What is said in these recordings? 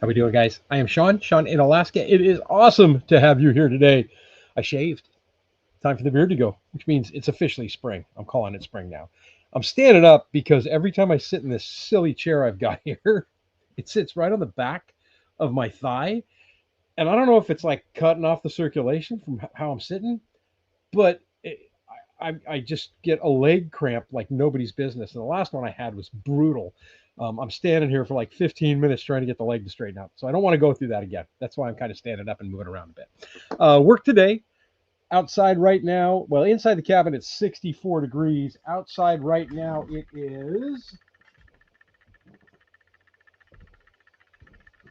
How we doing, guys? I am Sean in Alaska. It is awesome to have you here today. I shaved. Time for the beard to go, which means it's officially spring. I'm calling it spring now. I'm standing up because every time I sit in this silly chair I've got here, it sits right on the back of my thigh. And I don't know if it's like cutting off the circulation from how I'm sitting, but I just get a leg cramp like nobody's business. And the last one I had was brutal. I'm standing here for like 15 minutes trying to get the leg to straighten out. So I don't want to go through that again. That's why I'm kind of standing up and moving around a bit. Work today. Outside right now, well, inside the cabin it's 64 degrees. Outside right now it is,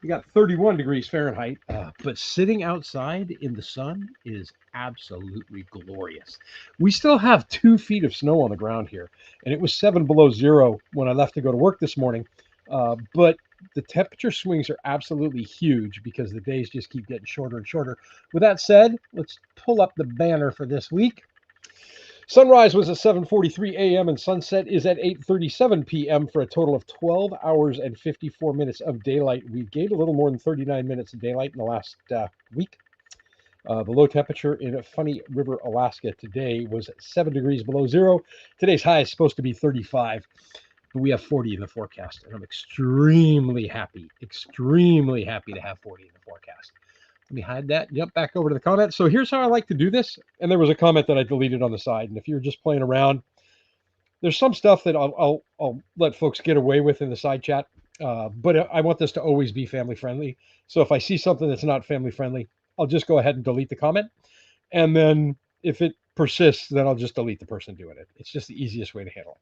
we got 31 degrees Fahrenheit, but sitting outside in the sun is absolutely glorious. We still have 2 feet of snow on the ground here, and it was 7 below 0 when I left to go to work this morning. But the temperature swings are absolutely huge because the days just keep getting shorter and shorter. With that said, let's pull up the banner for this week. Sunrise was at 7:43 a.m. and sunset is at 8:37 p.m. for a total of 12 hours and 54 minutes of daylight. We've gained a little more than 39 minutes of daylight in the last week. The low temperature in Funny River, Alaska today was 7 degrees below 0. Today's high is supposed to be 35, but we have 40 in the forecast, and I'm extremely happy to have 40 in the forecast. Let me hide that, jump back over to the comments. So here's how I like to do this. And there was a comment that I deleted on the side. And if you're just playing around, there's some stuff that I'll let folks get away with in the side chat. But I want this to always be family friendly. So if I see something that's not family friendly, I'll just go ahead and delete the comment. And then if it persists, then I'll just delete the person doing it. It's just the easiest way to handle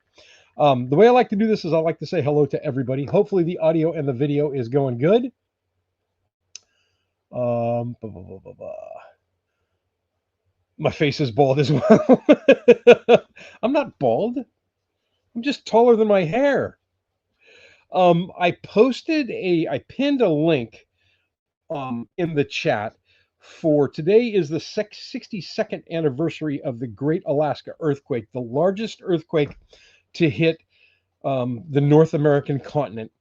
it. The way I like to do this is I like to say hello to everybody. Hopefully the audio and the video is going good. Blah, blah, blah, blah, blah. My face is bald as well. I'm not bald. I'm just taller than my hair. I pinned a link in the chat for today is the 62nd anniversary of the Great Alaska Earthquake, the largest earthquake to hit the North American continent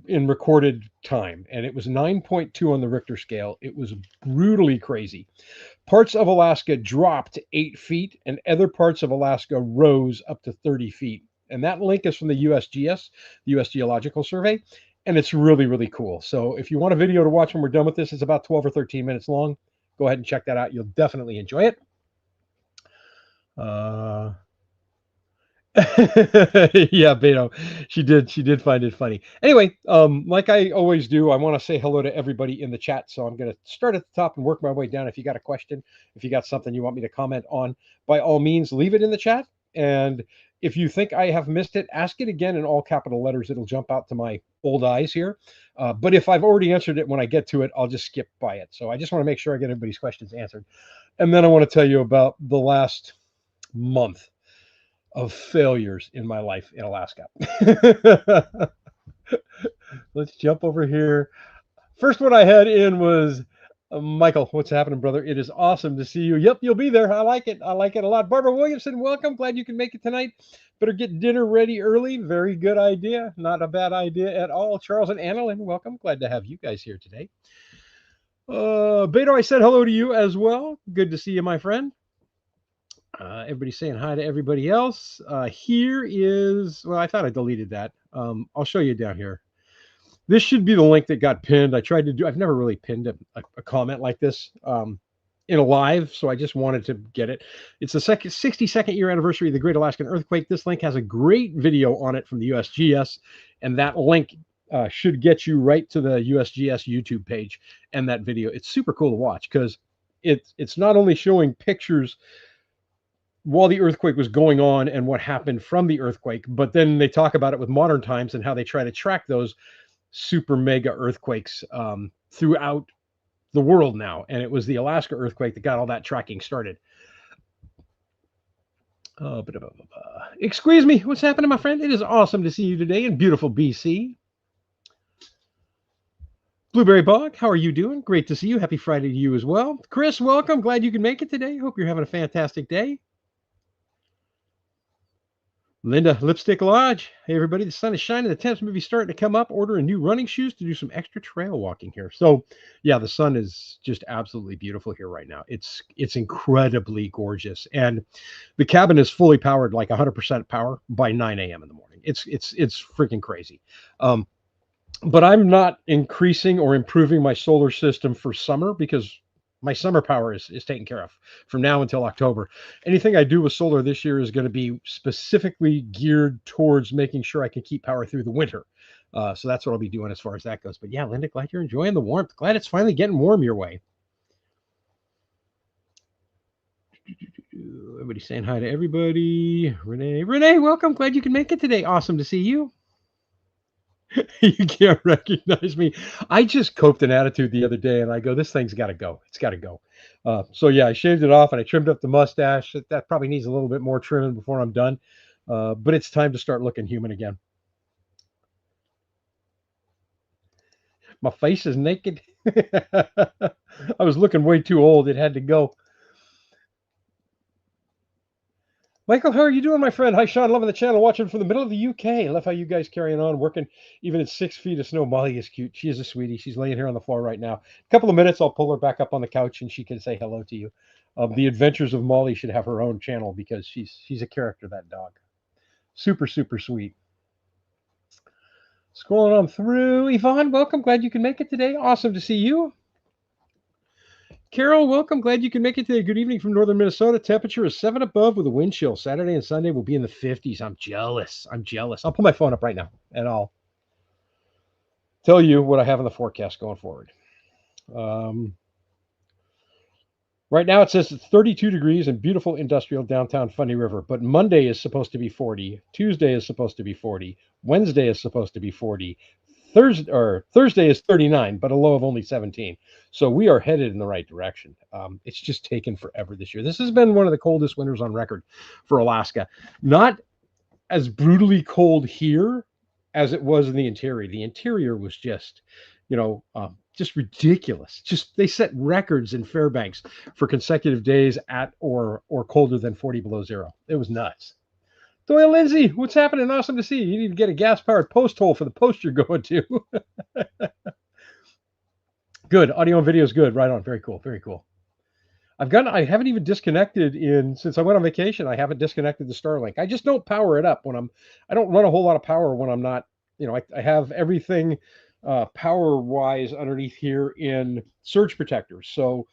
in recorded time, and it was 9.2 on the Richter scale. It was brutally crazy. Parts of Alaska dropped 8 feet, and other parts of Alaska rose up to 30 feet. And that link is from the USGS, the U.S. Geological Survey, and it's really, really cool. So if you want a video to watch when we're done with this, it's about 12 or 13 minutes long. Go ahead and check that out. You'll definitely enjoy it. Yeah, Beto, she did find it funny. Anyway, like I always do, I want to say hello to everybody in the chat. So I'm going to start at the top and work my way down. If you got a question, if you got something you want me to comment on, by all means, leave it in the chat. And if you think I have missed it, ask it again in all capital letters. It'll jump out to my old eyes here. But if I've already answered it when I get to it, I'll just skip by it. So I just want to make sure I get everybody's questions answered. And then I want to tell you about the last month of failures in my life in Alaska. Let's jump over here. First one I had in was Michael. What's happening, brother? It is awesome to see you. Yep, you'll be there. I like it. I like it a lot. Barbara Williamson, welcome. Glad you can make it tonight. Better get dinner ready early. Very good idea. Not a bad idea at all. Charles and Annalyn, welcome. Glad to have you guys here today. Beto, I said hello to you as well. Good to see you, my friend. Everybody's saying hi to everybody else. Here is, well, I thought I deleted that. I'll show you down here. This should be the link that got pinned. I tried to do, I've never really pinned a comment like this in a live, so I just wanted to get it. It's the 62nd year anniversary of the Great Alaskan Earthquake. This link has a great video on it from the USGS, and that link should get you right to the USGS YouTube page and that video. It's super cool to watch because it's not only showing pictures while the earthquake was going on and what happened from the earthquake, but then they talk about it with modern times and how they try to track those super mega earthquakes throughout the world now. And it was the Alaska earthquake that got all that tracking started. Excuse me, what's happening, my friend? It is awesome to see you today in beautiful BC. Blueberry Bog, how are you doing? Great to see you. Happy Friday to you as well. Chris, welcome. Glad you can make it today. Hope you're having a fantastic day. Linda, Lipstick Lodge. Hey, everybody, the sun is shining. The temps may be starting to come up. Ordering new running shoes to do some extra trail walking here. So, yeah, the sun is just absolutely beautiful here right now. It's incredibly gorgeous. And the cabin is fully powered, like 100% power by 9 a.m. in the morning. It's freaking crazy. Um, but I'm not increasing or improving my solar system for summer because my summer power is taken care of from now until October. Anything I do with solar this year is going to be specifically geared towards making sure I can keep power through the winter. So that's what I'll be doing as far as that goes. But yeah, Linda, glad you're enjoying the warmth. Glad it's finally getting warm your way. Everybody saying hi to everybody. Renee, welcome. Glad you can make it today. Awesome to see you. You can't recognize me. I just coped an attitude the other day and I go, this thing's got to go. It's got to go. So, yeah, I shaved it off and I trimmed up the mustache. That probably needs a little bit more trimming before I'm done. But it's time to start looking human again. My face is naked. I was looking way too old. It had to go. Michael, how are you doing, my friend? Hi, Sean. Loving the channel. Watching from the middle of the UK. Love how you guys carrying on, working even at 6 feet of snow. Molly is cute. She is a sweetie. She's laying here on the floor right now. A couple of minutes, I'll pull her back up on the couch and she can say hello to you. The Adventures of Molly should have her own channel because she's a character, that dog. Super, super sweet. Scrolling on through. Yvonne, welcome. Glad you can make it today. Awesome to see you. Carol, welcome. Glad you can make it today. Good evening from northern Minnesota. Temperature is 7 above with a wind chill. Saturday and Sunday will be in the 50s. I'm jealous. I'm jealous. I'll pull my phone up right now and I'll tell you what I have in the forecast going forward. Right now it says it's 32 degrees in beautiful industrial downtown Funny River, but Monday is supposed to be 40. Tuesday is supposed to be 40. Wednesday is supposed to be 40. Thursday is 39, but a low of only 17. So we are headed in the right direction. It's just taken forever this year. This has been one of the coldest winters on record for Alaska. Not as brutally cold here as it was in the interior. The interior was just, just ridiculous. Just they set records in Fairbanks for consecutive days at or colder than 40 below zero. It was nuts. Doyle Lindsay, what's happening? Awesome to see you. You need to get a gas-powered post hole for the post you're going to. Good. Audio and video is good. Right on. Very cool. Very cool. I haven't even disconnected since I went on vacation. I haven't disconnected the Starlink. I just don't power it up I don't run a whole lot of power when I'm not, I have everything power-wise underneath here in surge protectors. So,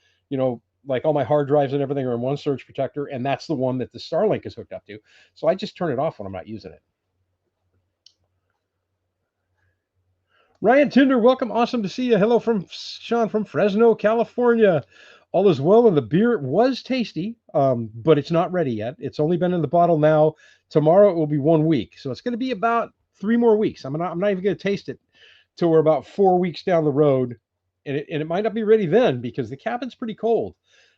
like all my hard drives and everything are in one surge protector, and that's the one that the Starlink is hooked up to. So I just turn it off when I'm not using it. Ryan Tinder, welcome. Awesome to see you. Hello from Sean from Fresno, California. All is well, and the beer was tasty, but it's not ready yet. It's only been in the bottle now. Tomorrow it will be 1 week, so it's going to be about 3 more weeks. I'm not even going to taste it till we're about 4 weeks down the road, and it might not be ready then because the cabin's pretty cold.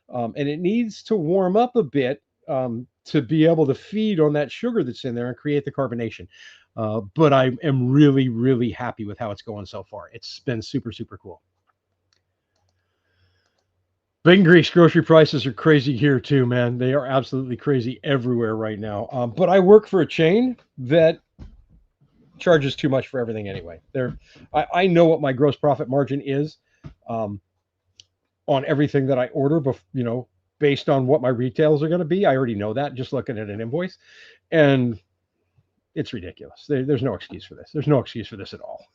And it needs to warm up a bit to be able to feed on that sugar that's in there and create the carbonation. But I am really, really happy with how it's going so far. It's been super, super cool. Big Grease grocery prices are crazy here too, man. They are absolutely crazy everywhere right now. But I work for a chain that charges too much for everything anyway. I know what my gross profit margin is. On everything that I order, based on what my retails are going to be. I already know that just looking at an invoice, and it's ridiculous. There's no excuse for this. There's no excuse for this at all.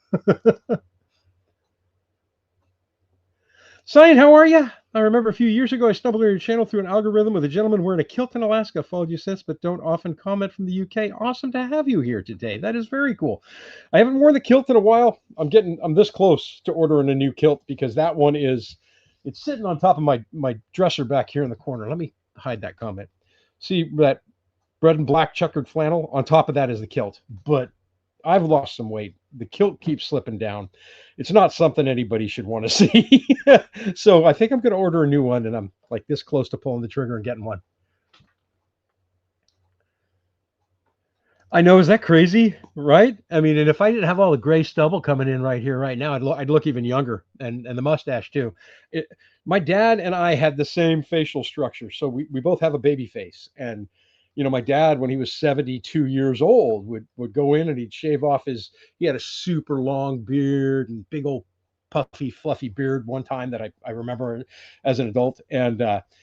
Cyan, how are you? I remember a few years ago I stumbled on your channel through an algorithm with a gentleman wearing a kilt in Alaska. Followed you since, but don't often comment from the UK. Awesome to have you here today. That is very cool. I haven't worn the kilt in a while. I'm this close to ordering a new kilt because that one it's sitting on top of my dresser back here in the corner. Let me hide that comment. See that red and black checkered flannel? On top of that is the kilt. But I've lost some weight. The kilt keeps slipping down. It's not something anybody should want to see. So I think I'm going to order a new one, and I'm like this close to pulling the trigger and getting one. I know, is that crazy, right? I mean, and if I didn't have all the gray stubble coming in right here, right now, I'd look even younger, and the mustache too. My dad and I had the same facial structure, so we both have a baby face, and You know, my dad, when he was 72 years old, would go in and he'd shave off he had a super long beard and big old puffy, fluffy beard one time that I remember as an adult. And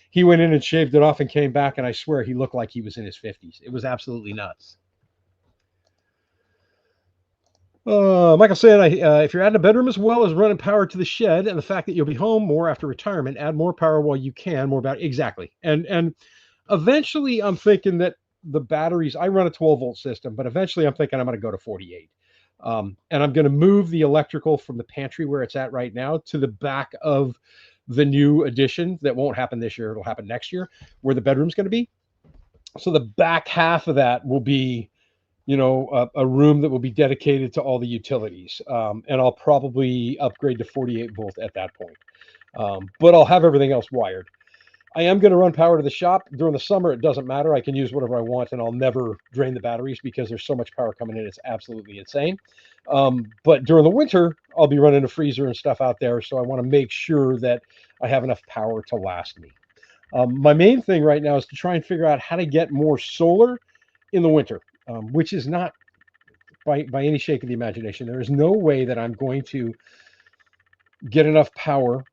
he went in and shaved it off and came back. And I swear he looked like he was in his 50s. It was absolutely nuts. Michael said, if you're adding a bedroom as well as running power to the shed, and the fact that you'll be home more after retirement, add more power while you can. More about exactly. And eventually, I'm thinking that the batteries. I run a 12-volt system, but eventually, I'm thinking I'm going to go to 48. And I'm going to move the electrical from the pantry where it's at right now to the back of the new addition. That won't happen this year. It'll happen next year, where the bedroom's going to be. So the back half of that will be, a room that will be dedicated to all the utilities. And I'll probably upgrade to 48 volt at that point. But I'll have everything else wired. I am going to run power to the shop. During the summer, it doesn't matter. I can use whatever I want, and I'll never drain the batteries because there's so much power coming in. It's absolutely insane. But during the winter, I'll be running a freezer and stuff out there. So I want to make sure that I have enough power to last me. My main thing right now is to try and figure out how to get more solar in the winter. Which is not by any shake of the imagination. There is no way that I'm going to get enough power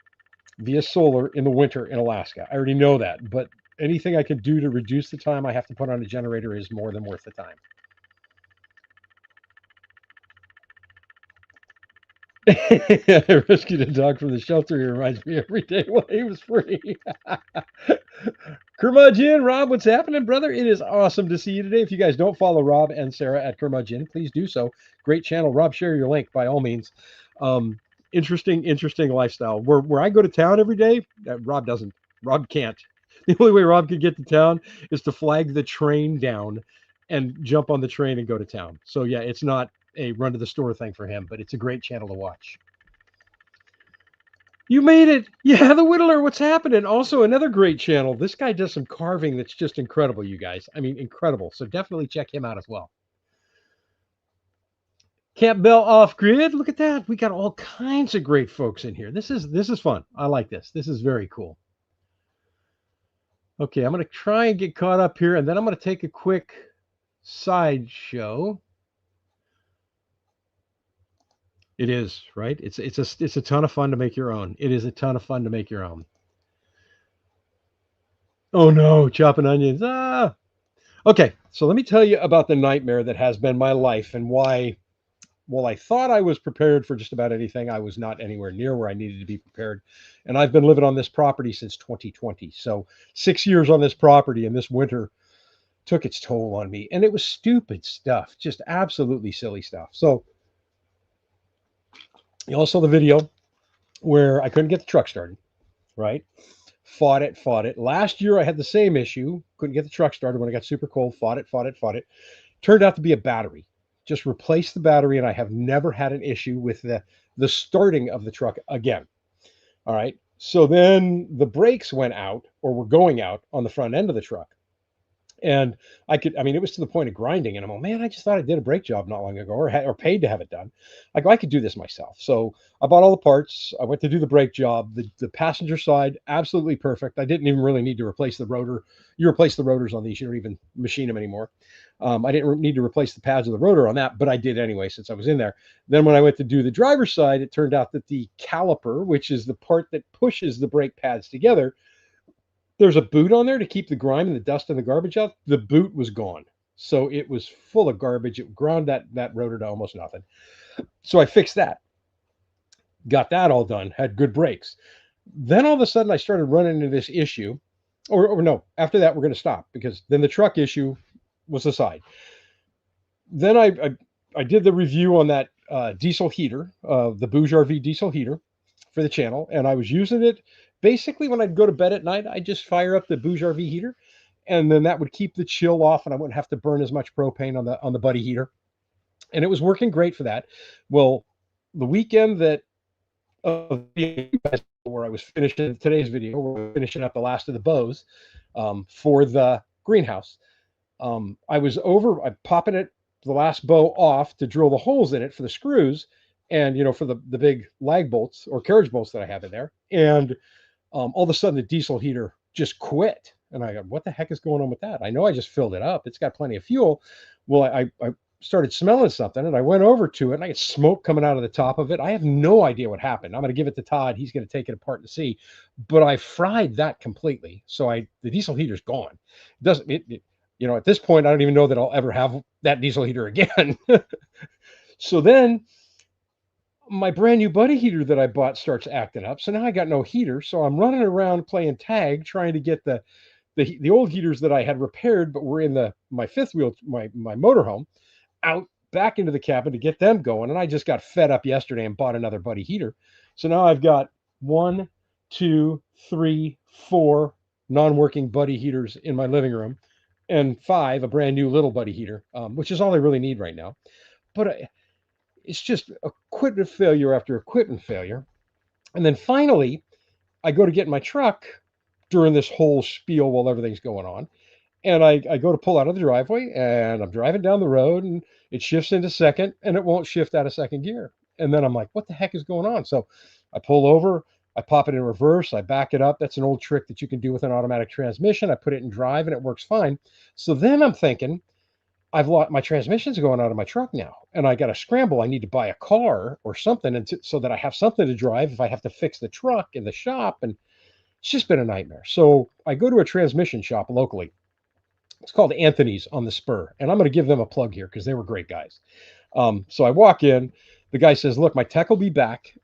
via solar in the winter in Alaska. I already know that, but anything I can do to reduce the time I have to put on a generator is more than worth the time. I rescued a dog from the shelter. He reminds me every day while he was free. Curmudgeon, Rob, what's happening, brother? It is awesome to see you today. If you guys don't follow Rob and Sarah at Curmudgeon, please do so. Great channel. Rob, share your link by all means. Interesting lifestyle. Where I go to town every day, Rob doesn't. Rob can't. The only way Rob can get to town is to flag the train down and jump on the train and go to town. So yeah, it's not a run to the store thing for him, but it's a great channel to watch. You made it. Yeah, the Whittler. What's happening? Also, another great channel. This guy does some carving that's just incredible, you guys. I mean, incredible. So definitely check him out as well. Camp Bell Off Grid. Look at that. We got all kinds of great folks in here. This is fun. I like this. This is very cool. Okay, I'm going to try and get caught up here, and then I'm going to take a quick sideshow. It is, right? It's a ton of fun to make your own. It is a ton of fun to make your own. Oh no, chopping onions. Ah. Okay, so let me tell you about the nightmare that has been my life and why, while I thought I was prepared for just about anything, I was not anywhere near where I needed to be prepared. And I've been living on this property since 2020. So 6 years on this property, and this winter took its toll on me. And it was stupid stuff, just absolutely silly stuff. So you all saw the video where I couldn't get the truck started, right? Fought it. Last year I had the same issue. Couldn't get the truck started when it got super cold. Fought it. Turned out to be a battery. Just replaced the battery, and I have never had an issue with the starting of the truck again. All right. So then the brakes went out, or were going out, on the front end of the truck. And it was to the point of grinding. And I'm like, man, I just thought I did a brake job not long ago, or paid to have it done. I could do this myself. So I bought all the parts. I went to do the brake job. The passenger side, absolutely perfect. I didn't even really need to replace the rotor. You replace the rotors on these. You don't even machine them anymore. I didn't need to replace the pads of the rotor on that, but I did anyway since I was in there. Then when I went to do the driver's side, it turned out that the caliper, which is the part that pushes the brake pads together, there's a boot on there to keep the grime and the dust and the garbage out. The boot was gone. So it was full of garbage. It ground that rotor to almost nothing. So I fixed that. Got that all done. Had good brakes. Then all of a sudden I started running into this issue. Or no, after that we're going to stop, because then the truck issue was aside. Then I did the review on that diesel heater, the Bouge RV diesel heater for the channel. And I was using it. Basically, when I'd go to bed at night, I'd just fire up the Bouge RV heater, and then that would keep the chill off, and I wouldn't have to burn as much propane on the buddy heater. And it was working great for that. Well, the weekend that where I was finishing today's video, we're finishing up the last of the bows for the greenhouse. I was popping it, the last bow off to drill the holes in it for the screws, and for the big lag bolts or carriage bolts that I have in there. And all of a sudden the diesel heater just quit. And I go, what the heck is going on with that? I know I just filled it up. It's got plenty of fuel. Well, I started smelling something and I went over to it and I get smoke coming out of the top of it. I have no idea what happened. I'm going to give it to Todd. He's going to take it apart to see. But I fried that completely. So the diesel heater's gone. It doesn't, at this point, I don't even know that I'll ever have that diesel heater again. So then my brand new buddy heater that I bought starts acting up. So now I got no heater. So I'm running around playing tag, trying to get the old heaters that I had repaired, but were in my fifth wheel, my motorhome, out back into the cabin to get them going. And I just got fed up yesterday and bought another buddy heater. So now I've got 1, 2, 3, 4 non-working buddy heaters in my living room, and 5 a brand new little buddy heater, which is all I really need right now. But it's just equipment failure after equipment failure. And then finally, I go to get in my truck during this whole spiel while everything's going on. And I go to pull out of the driveway and I'm driving down the road and it shifts into second and it won't shift out of second gear. And then I'm like, what the heck is going on? So I pull over, I pop it in reverse, I back it up. That's an old trick that you can do with an automatic transmission. I put it in drive and it works fine. So then I'm thinking, I've lost my transmission's going out of my truck now, and I got to scramble. I need to buy a car or something, and so that I have something to drive if I have to fix the truck in the shop. And it's just been a nightmare. So I go to a transmission shop locally. It's called Anthony's on the Spur, and I'm going to give them a plug here because they were great guys. So I walk in. The guy says, "Look, my tech will be back.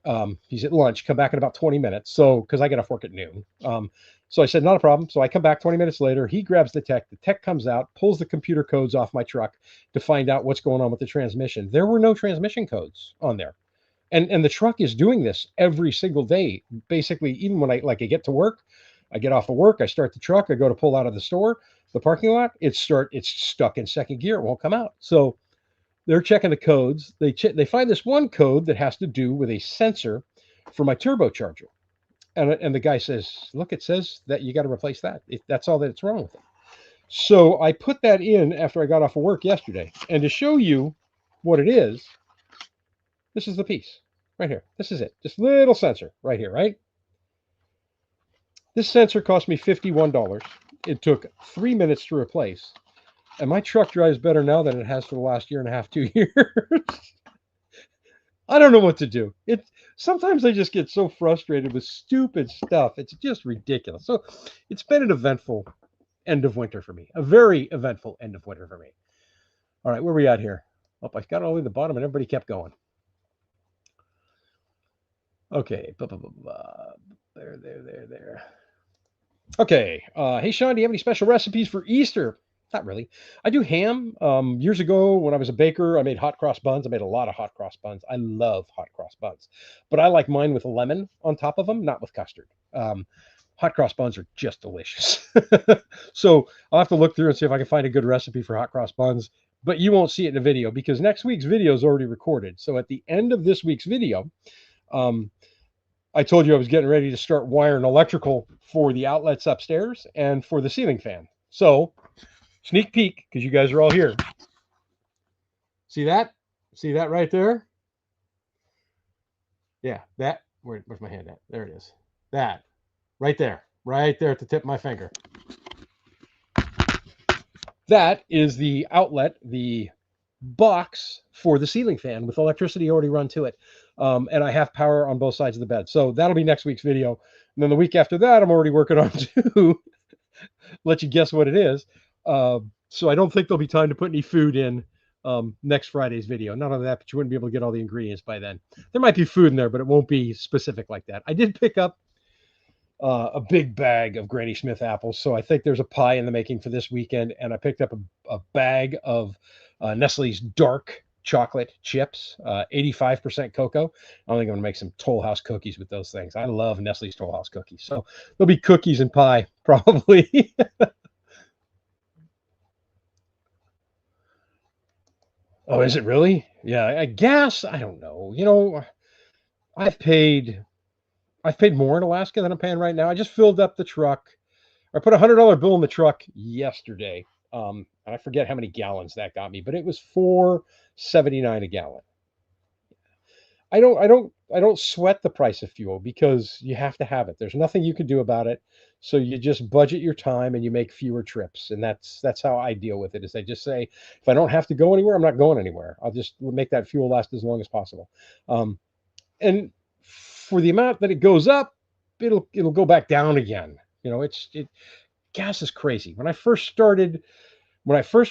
He's at lunch. Come back in about 20 minutes." So because I get off work at noon. So I said, not a problem. So I come back 20 minutes later. He grabs the tech. The tech comes out, pulls the computer codes off my truck to find out what's going on with the transmission. There were no transmission codes on there. And the truck is doing this every single day. Basically, even when I get to work, I get off of work, I start the truck, I go to pull out of the parking lot, it's stuck in second gear. It won't come out. So they're checking the codes. They find this one code that has to do with a sensor for my turbocharger. And the guy says, look, it says that you got to replace that. That's all that's wrong with it. So I put that in after I got off of work yesterday. And to show you what it is, this is the piece right here. This is it. This little sensor right here, right? This sensor cost me $51. It took 3 minutes to replace. And my truck drives better now than it has for the last year and a half, 2 years. I don't know what to do. Sometimes I just get so frustrated with stupid stuff. It's just ridiculous. So it's been an eventful end of winter for me. A very eventful end of winter for me. All right, where are we at here? Oh, I got all the way to the bottom and everybody kept going. Okay. There. Okay. Hey, Sean, do you have any special recipes for Easter? Not really. I do ham. Years ago, when I was a baker, I made hot cross buns. I made a lot of hot cross buns. I love hot cross buns, but I like mine with lemon on top of them, not with custard. Hot cross buns are just delicious. So I'll have to look through and see if I can find a good recipe for hot cross buns, but you won't see it in the video because next week's video is already recorded. So at the end of this week's video, I told you I was getting ready to start wiring electrical for the outlets upstairs and for the ceiling fan. So sneak peek, because you guys are all here. See that? See that right there? Yeah, that. Where's my hand at? There it is. That. Right there at the tip of my finger. That is the outlet, the box for the ceiling fan with electricity already run to it. And I have power on both sides of the bed. So that'll be next week's video. And then the week after that, I'm already working on to let you guess what it is. So I don't think there'll be time to put any food in next Friday's video. Not only that, but you wouldn't be able to get all the ingredients by then. There might be food in there, but it won't be specific like that. I did pick up a big bag of Granny Smith apples, so I think there's a pie in the making for this weekend. And I picked up a bag of Nestle's dark chocolate chips, 85% cocoa. I think I'm gonna make some Toll House cookies with those things. I love Nestle's Toll House cookies, so there'll be cookies and pie probably. Oh, is it really? Yeah, I guess. I don't know. I've paid more in Alaska than I'm paying right now. I just filled up the truck. I put $100 bill in the truck yesterday. And I forget how many gallons that got me, but it was $4.79 a gallon. I don't sweat the price of fuel because you have to have it. There's nothing you can do about it. So you just budget your time and you make fewer trips. And that's how I deal with it. Is I just say if I don't have to go anywhere, I'm not going anywhere. I'll just make that fuel last as long as possible. Um, and for the amount that it goes up, it'll go back down again. Gas is crazy. When I first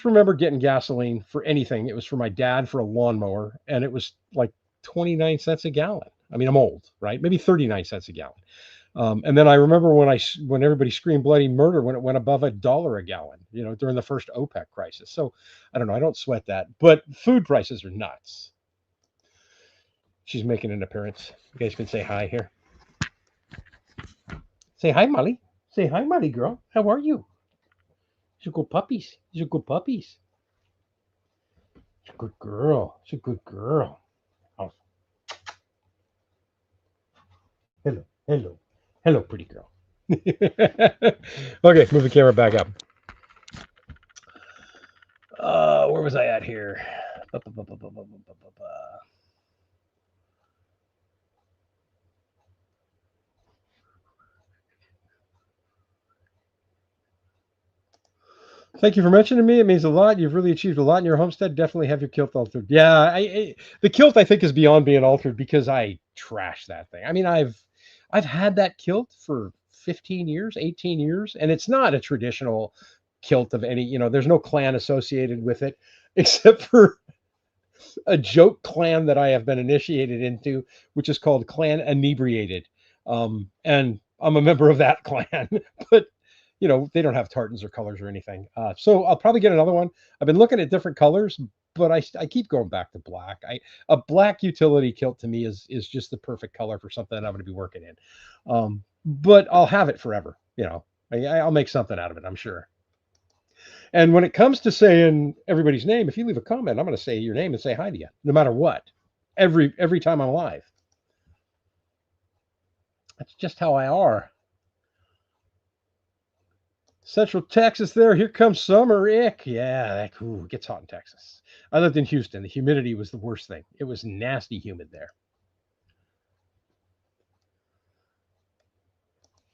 remember getting gasoline for anything, it was for my dad for a lawnmower, and it was like 29 cents a gallon. I mean, I'm old, right? Maybe 39 cents a gallon. And then I remember when everybody screamed bloody murder when it went above $1 a gallon, during the first OPEC crisis. So I don't know. I don't sweat that, but food prices are nuts. She's making an appearance. You guys can say hi here. Say hi, Molly. Say hi, Molly girl. How are you? She's a good puppies. She's a good puppies. She's a good girl. She's a good girl. Oh, hello, hello, hello, pretty girl. Okay, move the camera back up. Where was I at here? Thank you for mentioning me. It means a lot. You've really achieved a lot in your homestead. Definitely have your kilt altered. Yeah, the kilt I think is beyond being altered because I trash that thing. I mean, I've had that kilt for 15 years, 18 years, and it's not a traditional kilt of any. There's no clan associated with it, except for a joke clan that I have been initiated into, which is called Clan Inebriated. And I'm a member of that clan, but they don't have tartans or colors or anything. So I'll probably get another one. I've been looking at different colors, but I keep going back to black. A black utility kilt to me is just the perfect color for something that I'm going to be working in. But I'll have it forever. I'll make something out of it, I'm sure. And when it comes to saying everybody's name, if you leave a comment, I'm going to say your name and say hi to you, no matter what. Every time I'm live. That's just how I are. Central Texas there. Here comes summer. Ick. Yeah, it gets hot in Texas. I lived in Houston. The humidity was the worst thing. It was nasty humid there.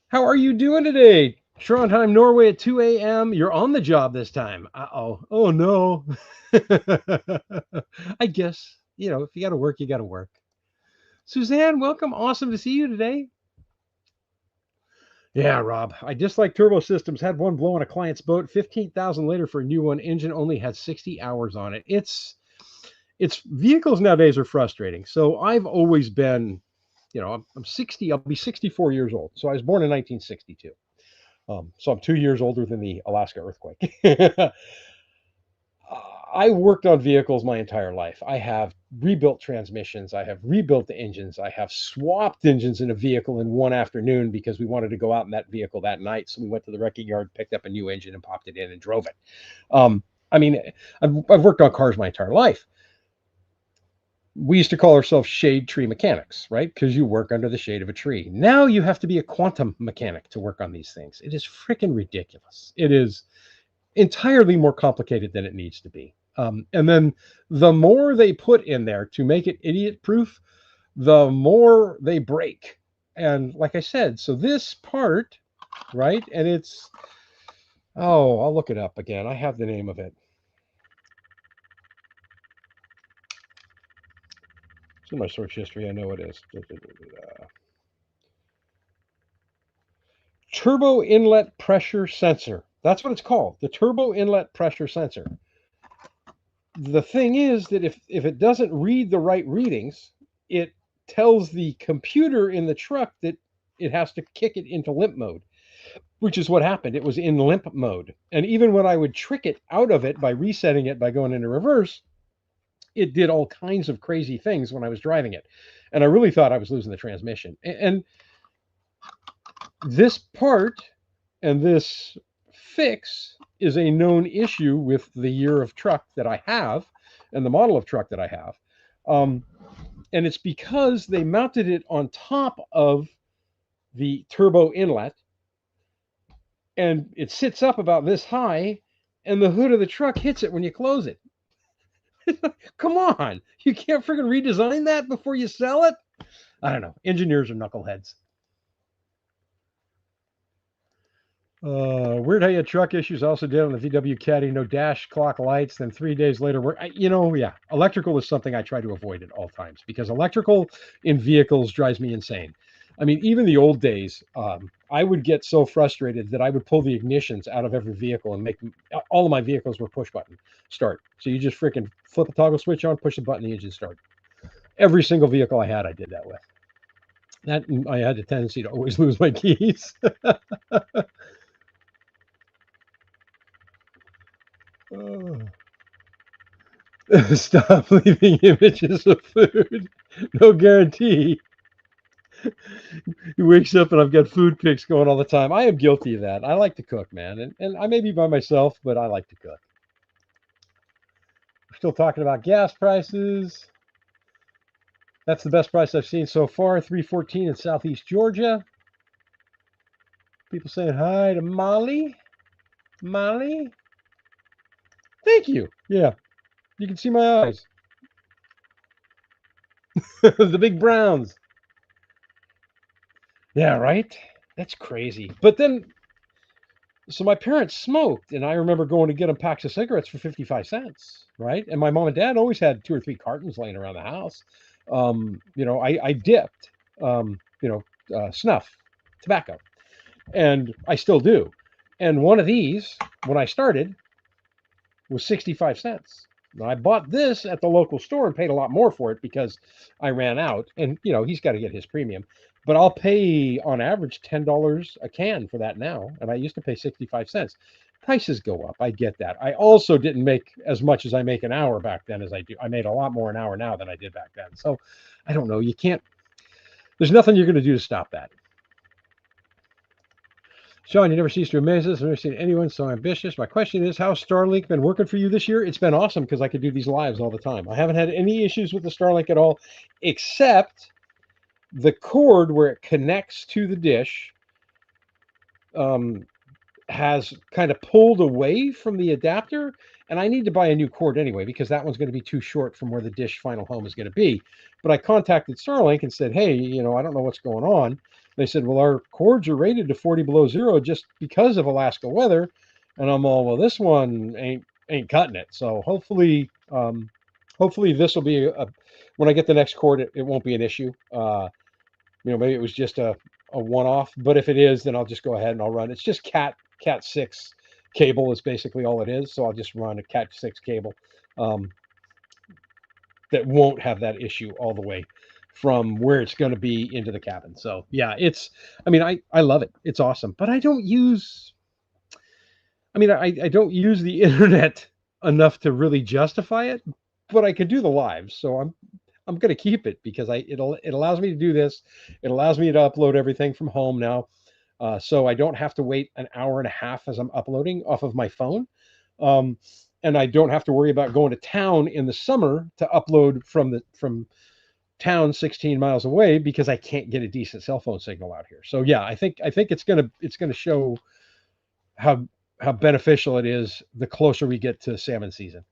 How are you doing today? Trondheim, Norway at 2 a.m. You're on the job this time. Uh-oh. Oh, no. I guess, if you got to work, you got to work. Suzanne, welcome. Awesome to see you today. Yeah, Rob. I dislike turbo systems. Had one blow on a client's boat. 15,000 later for a new one. Engine only had 60 hours on it. It's vehicles nowadays are frustrating. So I've always been, I'm 60. I'll be 64 years old. So I was born in 1962. So I'm 2 years older than the Alaska earthquake. I worked on vehicles my entire life. I have rebuilt transmissions. I have rebuilt the engines. I have swapped engines in a vehicle in one afternoon because we wanted to go out in that vehicle that night. So we went to the wrecking yard, picked up a new engine, and popped it in and drove it. I mean, I've worked on cars my entire life. We used to call ourselves shade tree mechanics, right? Because you work under the shade of a tree. Now you have to be a quantum mechanic to work on these things. It is freaking ridiculous. It is entirely more complicated than it needs to be. And then the more they put in there to make it idiot proof, the more they break. And like I said, so this part, right? And I'll look it up again. I have the name of it. It's in my search history. I know it is. Turbo inlet pressure sensor. That's what it's called. The turbo inlet pressure sensor. The thing is that if it doesn't read the right readings, it tells the computer in the truck that it has to kick it into limp mode, which is what happened. It was in limp mode. And even when I would trick it out of it by resetting it by going into reverse, it did all kinds of crazy things when I was driving it. And I really thought I was losing the transmission. And this part and this fix is a known issue with the year of truck that I have and the model of truck that I have. And it's because they mounted it on top of the turbo inlet and it sits up about this high and the hood of the truck hits it when you close it. Come on, you can't freaking redesign that before you sell it. I don't know. Engineers are knuckleheads. Weird how you had truck issues. Also did on the VW Caddy, no dash clock lights. Then 3 days later, yeah, electrical is something I try to avoid at all times because electrical in vehicles drives me insane. I mean, even the old days, I would get so frustrated that I would pull the ignitions out of every vehicle and make all of my vehicles were push button start. So you just freaking flip a toggle switch on, push the button, the engine start. Every single vehicle I had, I did that with. That I had a tendency to always lose my keys. Oh. Stop leaving images of food. No guarantee. He wakes up and I've got food pics going all the time. I am guilty of that. I like to cook, man. And I may be by myself, but I like to cook. We're still talking about gas prices. That's the best price I've seen so far, $3.14 in Southeast Georgia. People saying hi to Molly. Molly. Thank you. Yeah, you can see my eyes. The big browns. Yeah, right? That's crazy. But then, so my parents smoked, and I remember going to get them packs of cigarettes for 55 cents, right? And my mom and dad always had 2 or 3 cartons laying around the house. I dipped, snuff, tobacco, and I still do. And one of these, when I started, was 65 cents. Now, I bought this at the local store and paid a lot more for it because I ran out. And, he's got to get his premium. But I'll pay on average $10 a can for that now. And I used to pay 65 cents. Prices go up. I get that. I also didn't make as much as I make an hour back then as I do. I made a lot more an hour now than I did back then. So I don't know. There's nothing you're going to do to stop that. Sean, you never cease to amaze us. I've never seen anyone so ambitious. My question is, how's Starlink been working for you this year? It's been awesome because I could do these lives all the time. I haven't had any issues with the Starlink at all, except the cord where it connects to the dish has kind of pulled away from the adapter. And I need to buy a new cord anyway because that one's going to be too short from where the dish final home is going to be. But I contacted Starlink and said, hey, I don't know what's going on. They said, well, our cords are rated to 40 below zero just because of Alaska weather. And I'm all, well, this one ain't cutting it. So hopefully this will be when I get the next cord, it won't be an issue. Maybe it was just a one-off, but if it is, then I'll just go ahead and I'll run. It's just Cat 6 cable is basically all it is. So I'll just run a Cat 6 cable that won't have that issue all the way from where it's going to be into the cabin. So yeah, I love it. It's awesome, but I don't use the internet enough to really justify it, but I could do the lives. So I'm going to keep it because it allows me to do this. It allows me to upload everything from home now. So I don't have to wait an hour and a half as I'm uploading off of my phone. And I don't have to worry about going to town in the summer to upload from town 16 miles away because I can't get a decent cell phone signal out here. So yeah, I think it's gonna show how beneficial it is the closer we get to salmon season.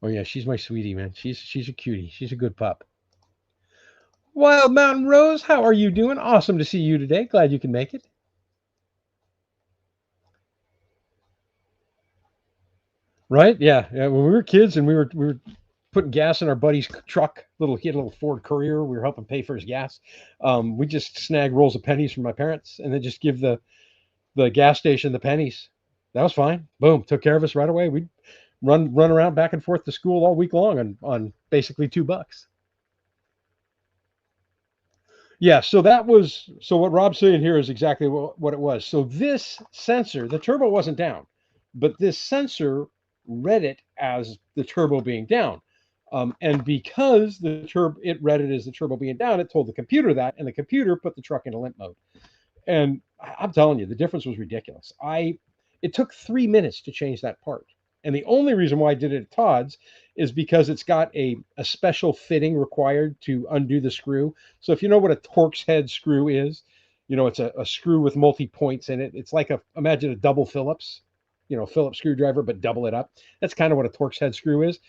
Oh yeah, she's my sweetie, man. She's a cutie. She's a good pup. Wild Mountain Rose, how are you doing? Awesome to see you today. Glad you can make it. Right? Yeah. When we were kids and we were putting gas in our buddy's truck, he had a little Ford Courier. We were helping pay for his gas. We just snag rolls of pennies from my parents and then just give the gas station the pennies. That was fine. Boom, took care of us right away. We'd run around back and forth to school all week long on basically $2. Yeah, so what Rob's saying here is exactly what it was. So this sensor, the turbo wasn't down, but this sensor read it as the turbo being down. And because it read it as the turbo being down, it told the computer that, and the computer put the truck into limp mode. And I'm telling you, the difference was ridiculous. It took 3 minutes to change that part. And the only reason why I did it at Todd's is because it's got a special fitting required to undo the screw. So if you know what a Torx head screw is, it's a screw with multi-points in it. It's like imagine a double Phillips, Phillips screwdriver, but double it up. That's kind of what a Torx head screw is.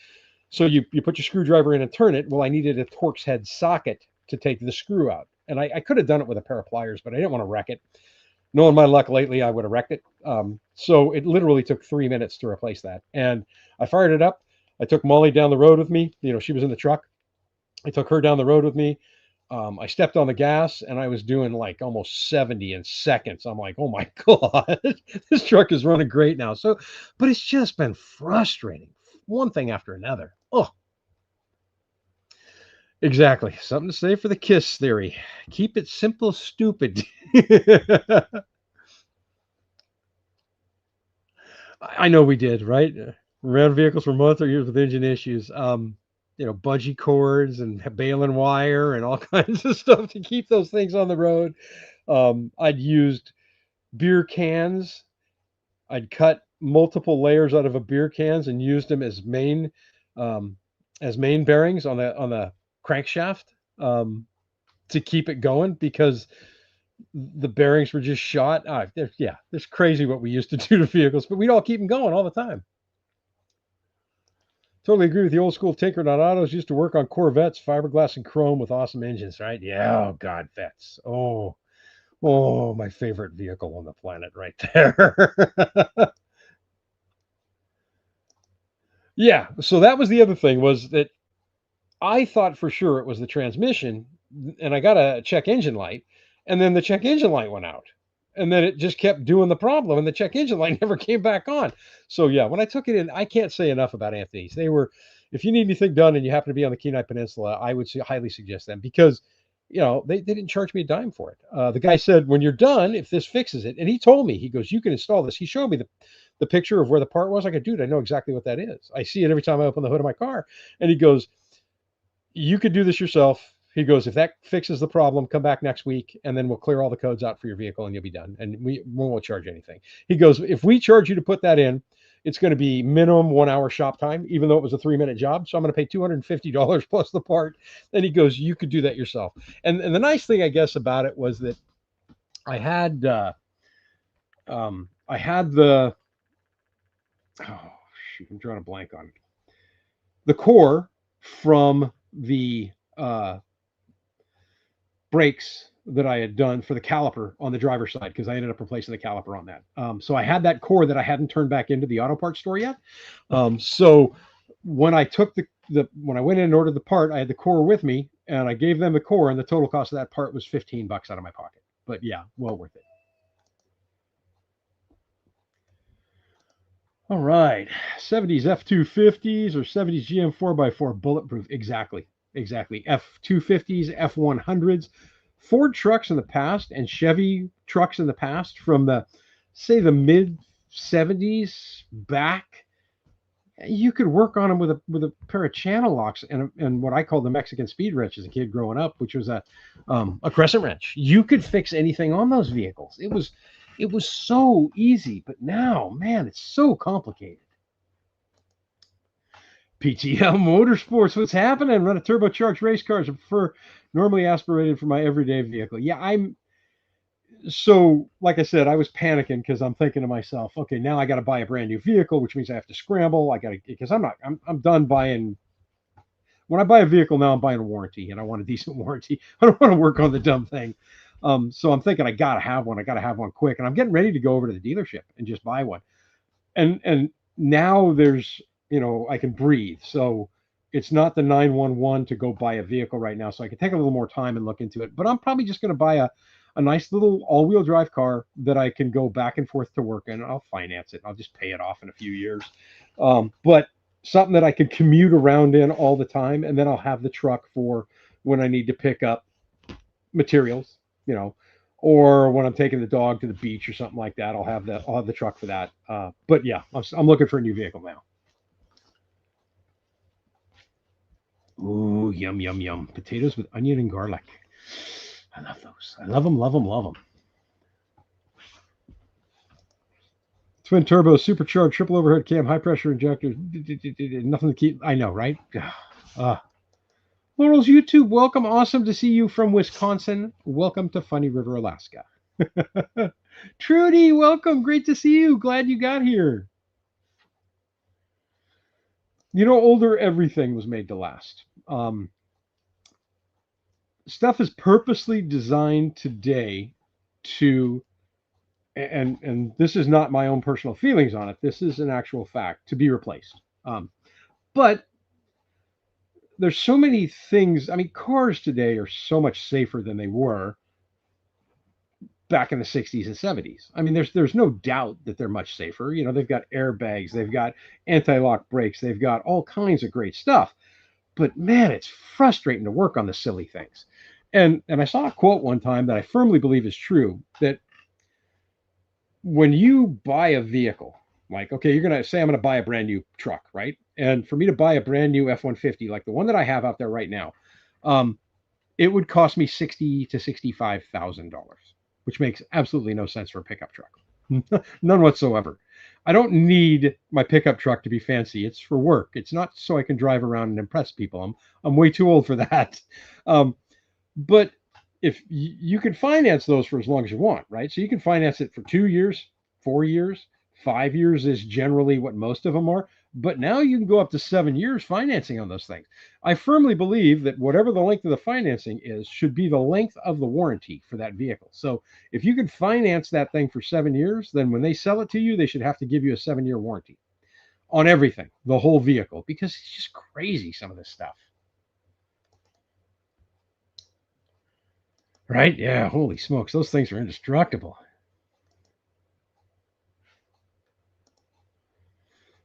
So you put your screwdriver in and turn it. Well, I needed a Torx head socket to take the screw out. And I could have done it with a pair of pliers, but I didn't want to wreck it. Knowing my luck lately, I would have wrecked it. So it literally took 3 minutes to replace that. And I fired it up. I took Molly down the road with me. She was in the truck. I took her down the road with me. I stepped on the gas and I was doing like almost 70 in seconds. I'm like, oh my God, this truck is running great now. So, but it's just been frustrating. One thing after another. Oh, exactly. Something to say for the KISS theory. Keep it simple, stupid. I know we did, right? Ran vehicles for months or years with engine issues. Bungee cords and baling wire and all kinds of stuff to keep those things on the road. I'd used beer cans. I'd cut multiple layers out of a beer cans and used them as main bearings on the crankshaft to keep it going because the bearings were just shot. It's crazy what we used to do to vehicles, but we'd all keep them going all the time. Totally agree with the old school tinker on autos. Used to work on Corvettes, fiberglass and chrome with awesome engines, right? Yeah. Oh God, Vets. Oh, my favorite vehicle on the planet, right there. Yeah. So that was the other thing, was that I thought for sure it was the transmission, and I got a check engine light, and then the check engine light went out. And then it just kept doing the problem, and the check engine light never came back on. So yeah, when I took it in, I can't say enough about Anthony's. If you need anything done and you happen to be on the Kenai Peninsula, I would highly suggest them because, they didn't charge me a dime for it. The guy said, when you're done, if this fixes it, and he told me, he goes, you can install this. He showed me the picture of where the part was. I go, dude, I know exactly what that is. I see it every time I open the hood of my car. And he goes, you could do this yourself. He goes, if that fixes the problem, come back next week and then we'll clear all the codes out for your vehicle and you'll be done. And we won't charge anything. He goes, if we charge you to put that in, it's going to be minimum 1 hour shop time, even though it was a 3-minute job. So I'm going to pay $250 plus the part. And he goes, you could do that yourself. And the nice thing, I guess, about it was that I had the, oh shoot, I'm drawing a blank on it. The core from the brakes that I had done for the caliper on the driver's side, because I ended up replacing the caliper on that. So I had that core that I hadn't turned back into the auto parts store yet. So when I took when I went in and ordered the part, I had the core with me and I gave them the core, and the total cost of that part was $15 out of my pocket. But yeah, well worth it. All right, 70s F250s or 70s GM 4x4 bulletproof. Exactly. F250s, F100s, Ford trucks in the past and Chevy trucks in the past from the mid 70s back. You could work on them with a pair of channel locks and what I call the Mexican speed wrench as a kid growing up, which was a crescent wrench. You could fix anything on those vehicles. It was so easy, but now, man, it's so complicated. PTL Motorsports, what's happening? Run a turbocharged race cars. I prefer normally aspirated for my everyday vehicle. Yeah, so like I said, I was panicking because I'm thinking to myself, okay, now I got to buy a brand new vehicle, which means I have to scramble. Because I'm done buying. When I buy a vehicle now, I'm buying a warranty, and I want a decent warranty. I don't want to work on the dumb thing. So I'm thinking I got to have one. I got to have one quick, and I'm getting ready to go over to the dealership and just buy one. And now there's, I can breathe. So it's not the 911 to go buy a vehicle right now. So I can take a little more time and look into it. But I'm probably just going to buy a nice little all-wheel drive car that I can go back and forth to work in. I'll finance it. I'll just pay it off in a few years. But something that I can commute around in all the time. And then I'll have the truck for when I need to pick up materials, or when I'm taking the dog to the beach or something like that. I'll have the truck for that. But yeah, I'm looking for a new vehicle now. Ooh, yum, yum, yum. Potatoes with onion and garlic. I love those. I love them, love them, love them. Twin turbo, supercharged, triple overhead cam, high pressure injectors. Nothing to keep. I know, right? Laurel's YouTube, welcome. Awesome to see you from Wisconsin. Welcome to Funny River, Alaska. Trudy, welcome. Great to see you. Glad you got here. Older everything was made to last. Stuff is purposely designed today to, and this is not my own personal feelings on it. This is an actual fact, to be replaced. But there's so many things. I mean, cars today are so much safer than they were back in the 60s and 70s. I mean, there's no doubt that they're much safer. They've got airbags, they've got anti-lock brakes, they've got all kinds of great stuff. But man, it's frustrating to work on the silly things. And I saw a quote one time that I firmly believe is true, that when you buy a vehicle, like, okay, you're going to say, I'm going to buy a brand new truck, right? And for me to buy a brand new F-150, like the one that I have out there right now, it would cost me $60,000 to $65,000, which makes absolutely no sense for a pickup truck. None whatsoever. I don't need my pickup truck to be fancy. It's for work. It's not so I can drive around and impress people. I'm way too old for that. But if you can finance those for as long as you want, right? So you can finance it for 2 years, 4 years, 5 years is generally what most of them are. But now you can go up to 7 years financing on those things. I firmly believe that whatever the length of the financing is should be the length of the warranty for that vehicle. So if you can finance that thing for 7 years, then when they sell it to you, they should have to give you a 7-year warranty on everything, the whole vehicle, because it's just crazy, some of this stuff. Right? Yeah, holy smokes. Those things are indestructible.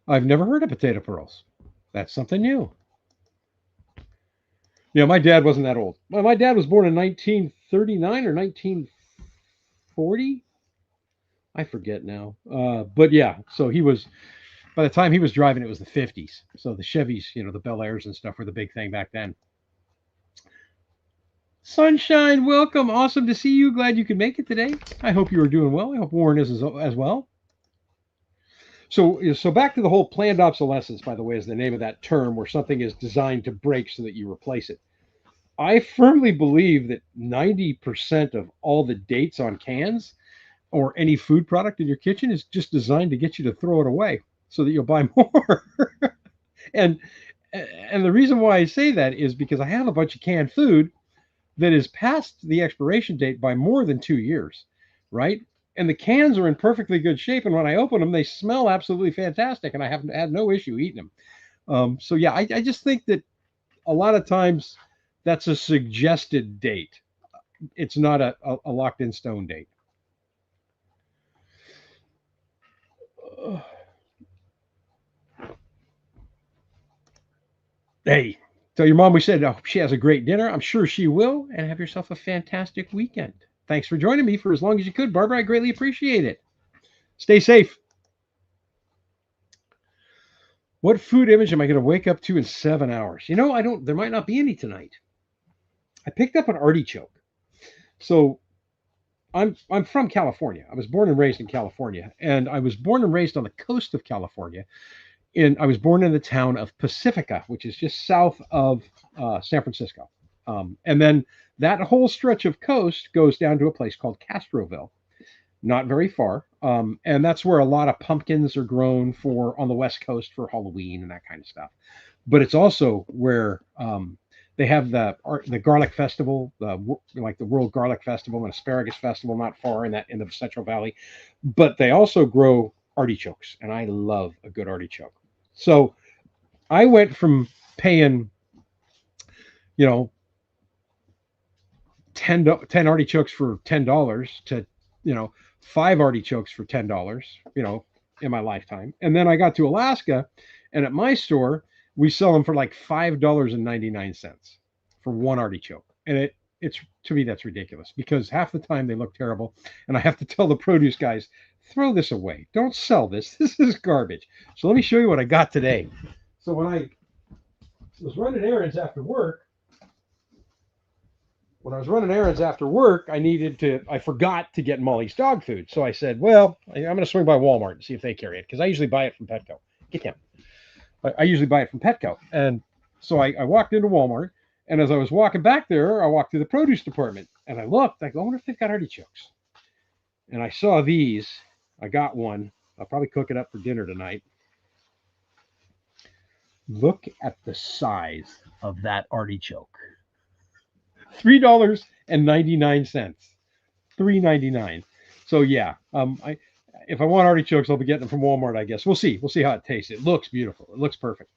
I've never heard of potato pearls. That's something new. My dad wasn't that old. Well, my dad was born in 1939 or 1940. I forget now. But yeah, so he was, by the time he was driving, it was the 50s. So the Chevys, the Bel Airs and stuff were the big thing back then. Sunshine, welcome. Awesome to see you. Glad you could make it today. I hope you are doing well. I hope Warren is as well. So back to the whole planned obsolescence, by the way, is the name of that term, where something is designed to break so that you replace it. I firmly believe that 90% of all the dates on cans or any food product in your kitchen is just designed to get you to throw it away so that you'll buy more. and and the reason why I say that is because I have a bunch of canned food that is past the expiration date by more than 2 years, right? And the cans are in perfectly good shape, and when I open them, they smell absolutely fantastic, and I have had no issue eating them. So yeah, I just think that a lot of times that's a suggested date. It's not a locked in stone date. Hey, tell your mom we said she has a great dinner. I'm sure she will. And have yourself a fantastic weekend. Thanks for joining me for as long as you could, Barbara. I greatly appreciate it. Stay safe. What food image am I going to wake up to in 7 hours? I don't. There might not be any tonight. I picked up an artichoke. So I'm from California. I was born and raised in California, and I was born and raised on the coast of California. I was born in the town of Pacifica, which is just south of San Francisco. And then that whole stretch of coast goes down to a place called Castroville, not very far. And that's where a lot of pumpkins are grown on the West Coast for Halloween and that kind of stuff. But it's also where they have the garlic festival, like the World Garlic Festival and Asparagus Festival, not far in the Central Valley. But they also grow artichokes, and I love a good artichoke. So I went from paying, 10 artichokes for $10 to, 5 artichokes for $10, in my lifetime. And then I got to Alaska, and at my store, we sell them for like $5.99 for one artichoke. And it's to me, that's ridiculous, because half the time they look terrible. And I have to tell the produce guys, throw this away. Don't sell this. This is garbage. So let me show you what I got today. So when I was running errands after work, I forgot to get Molly's dog food. So I said, well, I'm going to swing by Walmart and see if they carry it, because I usually buy it from Petco. Get down. I usually buy it from Petco. And so I walked into Walmart, and as I was walking back there, I walked through the produce department, and I looked. I wonder if they've got artichokes. And I saw these. I got one. I'll probably cook it up for dinner tonight. Look at the size of that artichoke. $3.99. $3.99. So yeah, I if I want artichokes, I'll be getting them from Walmart, I guess. We'll see. We'll see how it tastes. It looks beautiful. It looks perfect.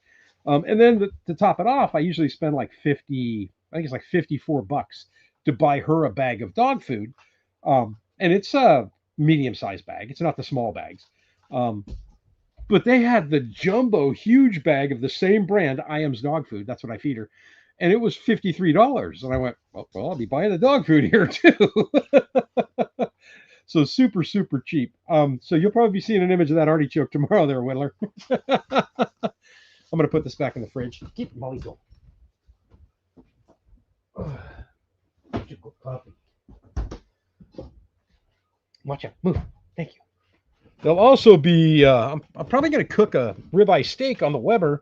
And then to top it off, I usually spend like 50. I think it's like $54 to buy her a bag of dog food, and it's a medium-sized bag. It's not the small bags. Um, but they had the jumbo huge bag of the same brand, IAM's dog food. That's what I feed her. And it was $53. And I went, well, I'll be buying the dog food here too. So super, super cheap. So you'll probably be seeing an image of that artichoke tomorrow there, Whittler. I'm going to put this back in the fridge. Keep Molly going. Watch out. Move. Thank you. There'll also be, I'm probably going to cook a ribeye steak on the Weber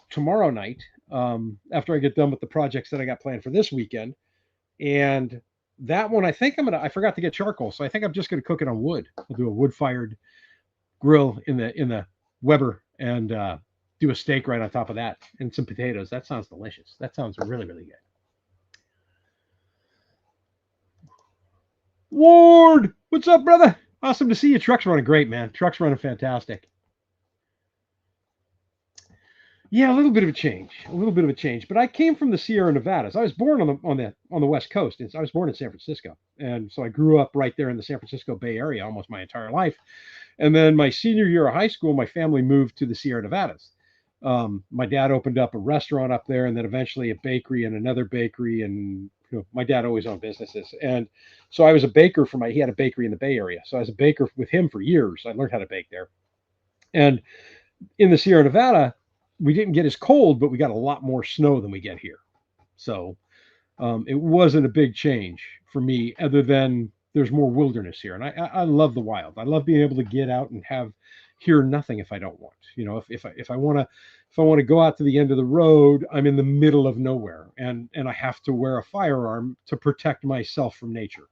tomorrow night after I get done with the projects that I got planned for this weekend. And that one, I think I forgot to get charcoal. So I think I'm just going to cook it on wood. I'll do a wood fired grill in the Weber and do a steak right on top of that and some potatoes. That sounds delicious. That sounds really, really good. Ward, what's up, brother? Awesome to see you. Truck's running great, man. Truck's running fantastic. Yeah, a little bit of a change, But I came from the Sierra Nevadas. I was born on the West Coast. I was born in San Francisco, and so I grew up right there in the San Francisco Bay Area almost my entire life. And then my senior year of high school, my family moved to the Sierra Nevadas. My dad opened up a restaurant up there, and then eventually a bakery and another bakery. And my dad always owned businesses, and so I was a baker for he had a bakery in the Bay Area. So I was a baker with him for years. I learned how to bake there, and in the Sierra Nevada, we didn't get as cold, but we got a lot more snow than we get here. So it wasn't a big change for me, other than there's more wilderness here, and I love the wild. I love being able to get out and hear nothing if I don't want. If I want to go out to the end of the road, I'm in the middle of nowhere, and I have to wear a firearm to protect myself from nature.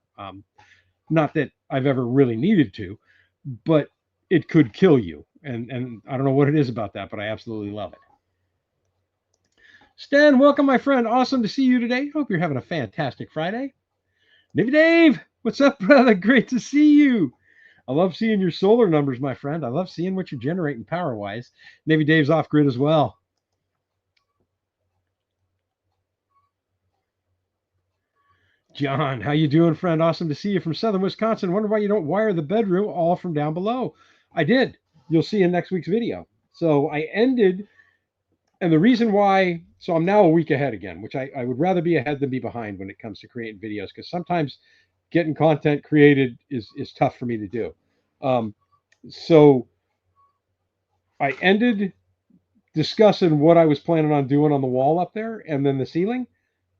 Not that I've ever really needed to, but it could kill you. And I don't know what it is about that, but I absolutely love it. Stan, welcome, my friend. Awesome to see you today. Hope you're having a fantastic Friday. Navy Dave, what's up, brother? Great to see you. I love seeing your solar numbers, my friend. I love seeing what you're generating power-wise. Navy Dave's off grid as well. John, how you doing, friend? Awesome to see you from Southern Wisconsin. Wonder why you don't wire the bedroom all from down below. I did. You'll see in next week's video. So I ended, and the reason why, so I'm now a week ahead again, which I would rather be ahead than be behind when it comes to creating videos, because sometimes getting content created is tough for me to do. So I ended discussing what I was planning on doing on the wall up there and then the ceiling.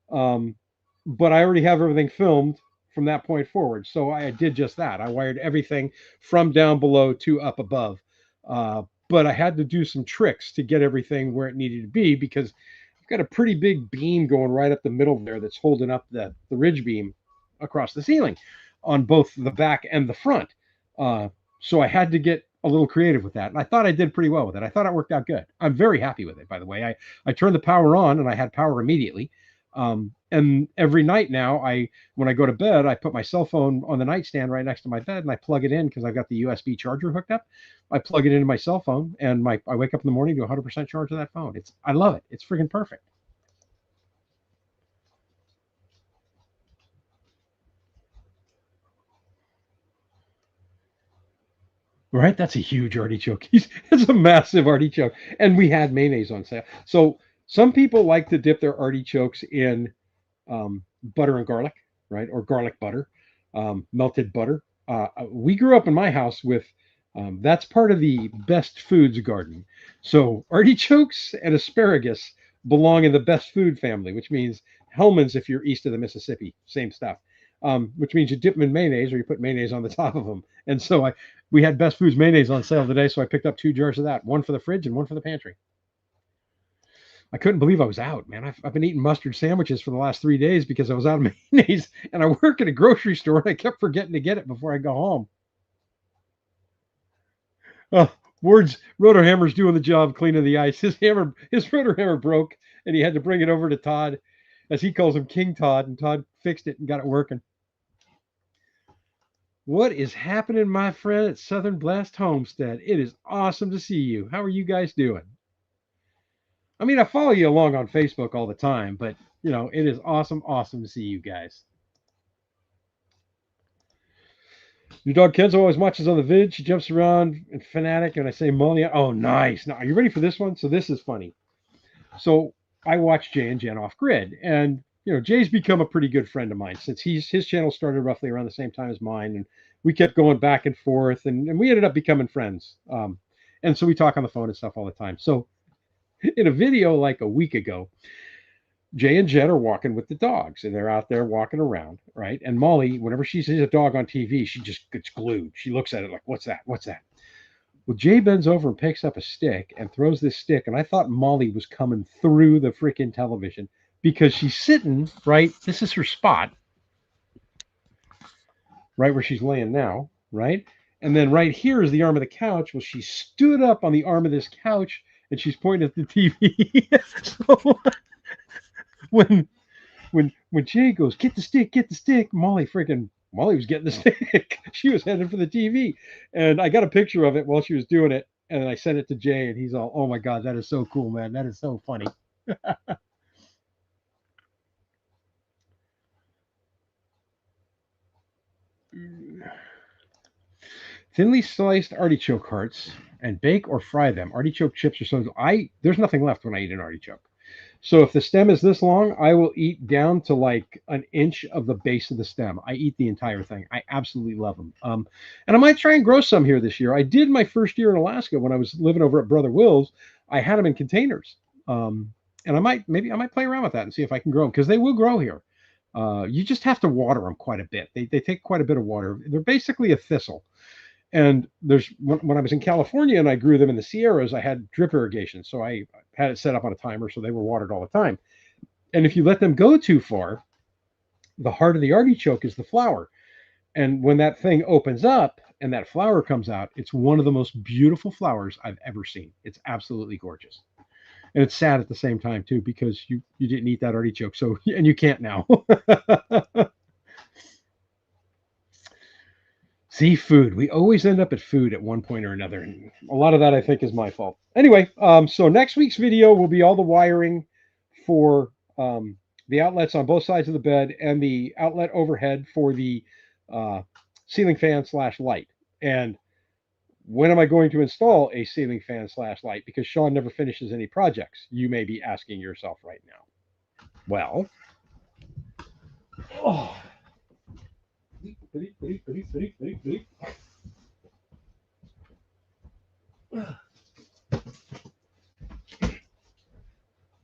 But I already have everything filmed from that point forward. So I did just that. I wired everything from down below to up above. But I had to do some tricks to get everything where it needed to be, because I've got a pretty big beam going right up the middle there that's holding up the ridge beam across the ceiling on both the back and the front. So I had to get a little creative with that. And I thought I did pretty well with it. I thought it worked out good. I'm very happy with it, by the way. I turned the power on and I had power immediately. And every night now, when I go to bed, I put my cell phone on the nightstand right next to my bed, and I plug it in because I've got the USB charger hooked up. I plug it into my cell phone, and I wake up in the morning to 100% charge of that phone. I love it. It's freaking perfect. Right? That's a huge artichoke. It's a massive artichoke. And we had mayonnaise on sale. So some people like to dip their artichokes in butter and garlic, right? Or garlic butter, melted butter. We grew up in my house with that's part of the best foods garden. So artichokes and asparagus belong in the best food family, which means Hellman's if you're east of the Mississippi, same stuff. Which means you dip them in mayonnaise or you put mayonnaise on the top of them. And so we had Best Foods mayonnaise on sale today, so I picked up 2 jars of that, one for the fridge and one for the pantry. I couldn't believe I was out, man. I've been eating mustard sandwiches for the last 3 days because I was out of mayonnaise, and I work at a grocery store, and I kept forgetting to get it before I go home. Ward's rotor hammer's doing the job cleaning the ice. His rotor hammer broke, and he had to bring it over to Todd, as he calls him King Todd, and Todd fixed it and got it working. What is happening, my friend, at Southern Blast Homestead? It is awesome to see you. How are you guys doing? I mean, I follow you along on Facebook all the time, but it is awesome to see you guys. Your dog Kenzo always watches on the vid. She jumps around and fanatic, and I say Molly. Oh, nice. Now, are you ready for this one? So this is funny. So I watch Jay and Jen off grid, and Jay's become a pretty good friend of mine since his channel started roughly around the same time as mine, and we kept going back and forth, and we ended up becoming friends. And so we talk on the phone and stuff all the time. So in a video like a week ago, Jay and Jen are walking with the dogs, and they're out there walking around, right? And Molly, whenever she sees a dog on TV, she just gets glued. She looks at it like, "What's that? What's that?" Well, Jay bends over and picks up a stick and throws this stick, and I thought Molly was coming through the freaking television because she's sitting right. This is her spot, right where she's laying now, right? And then right here is the arm of the couch. Well, she stood up on the arm of this couch and she's pointing at the TV. So when Jay goes, get the stick, Molly was getting the stick. She was headed for the TV. And I got a picture of it while she was doing it. And I sent it to Jay, and he's all, "Oh my God, that is so cool, man. That is so funny." Thinly sliced artichoke hearts, and bake or fry them. Artichoke chips or something. There's nothing left when I eat an artichoke. So if the stem is this long, I will eat down to like an inch of the base of the stem. I eat the entire thing. I absolutely love them. And I might try and grow some here this year. I did my first year in Alaska when I was living over at Brother Will's. I had them in containers. And I might play around with that and see if I can grow them because they will grow here. You just have to water them quite a bit. They take quite a bit of water. They're basically a thistle. And when I was in California and I grew them in the Sierras, I had drip irrigation. So I had it set up on a timer so they were watered all the time. And if you let them go too far, the heart of the artichoke is the flower. And when that thing opens up and that flower comes out, it's one of the most beautiful flowers I've ever seen. It's absolutely gorgeous. And it's sad at the same time too, because you didn't eat that artichoke. So, and you can't now. See, food. We always end up at food at one point or another. And a lot of that, I think, is my fault. Anyway, so next week's video will be all the wiring for the outlets on both sides of the bed and the outlet overhead for the ceiling fan / light. And when am I going to install a ceiling fan / light? Because Sean never finishes any projects. You may be asking yourself right now. Well, oh.